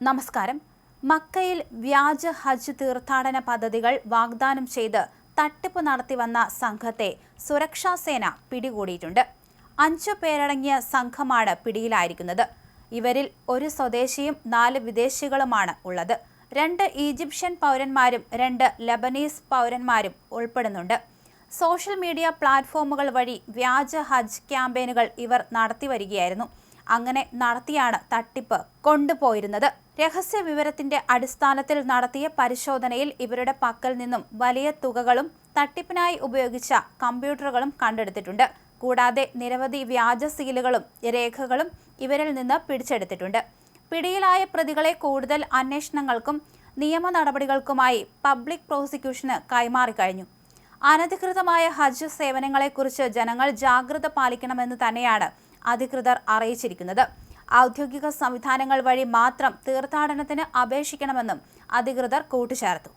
നമസ്കാരം. മക്കയിൽ വ്യാജ ഹജ്ജ് തീർത്ഥാടന പദ്ധതികൾ വാഗ്ദാനം ചെയ്ത് തട്ടിപ്പ് നടത്തിവന്ന സംഘത്തെ സുരക്ഷാസേന പിടികൂടിയിട്ടുണ്ട്. 5 പേരടങ്ങിയ സംഘമാണ് പിടിയിലായിരിക്കുന്നത്. ഇവരിൽ ഒരു സ്വദേശിയും 4 വിദേശികളുമാണ് ഉള്ളത്. 2 ഈജിപ്ഷ്യൻ പൗരന്മാരും 2 ലബനീസ് പൗരന്മാരും ഉൾപ്പെടുന്നുണ്ട്. സോഷ്യൽ മീഡിയ പ്ലാറ്റ്ഫോമുകൾ വഴി വ്യാജ ഹജ്ജ് ക്യാമ്പയിനുകൾ ഇവർ നടത്തിവരികയായിരുന്നു. അങ്ങനെ നടത്തിയാണ് തട്ടിപ്പ് കൊണ്ടുപോയിരുന്നത്. രഹസ്യ വിവരത്തിന്റെ അടിസ്ഥാനത്തിൽ നടത്തിയ പരിശോധനയിൽ ഇവരുടെ പക്കൽ നിന്നും വലിയ തുകകളും തട്ടിപ്പിനായി ഉപയോഗിച്ച കമ്പ്യൂട്ടറുകളും കണ്ടെടുത്തിട്ടുണ്ട്. കൂടാതെ നിരവധി വ്യാജ സീലുകളും രേഖകളും ഇവരിൽ നിന്ന് പിടിച്ചെടുത്തിട്ടുണ്ട്. പിടിയിലായ പ്രതികളെ കൂടുതൽ അന്വേഷണങ്ങൾക്കും നിയമ നടപടികൾക്കുമായി പബ്ലിക് പ്രോസിക്യൂഷന് കൈമാറിക്കഴിഞ്ഞു. അനധികൃതമായ ഹജ്ജ് സേവനങ്ങളെക്കുറിച്ച് ജനങ്ങൾ ജാഗ്രത പാലിക്കണമെന്ന് തന്നെയാണ് അധികൃതർ അറിയിച്ചിരിക്കുന്നത്. ഔദ്യോഗിക സംവിധാനങ്ങൾ വഴി മാത്രം തീർത്ഥാടനത്തിന് അപേക്ഷിക്കണമെന്നും അധികൃതർ കൂട്ടിച്ചേർത്തു.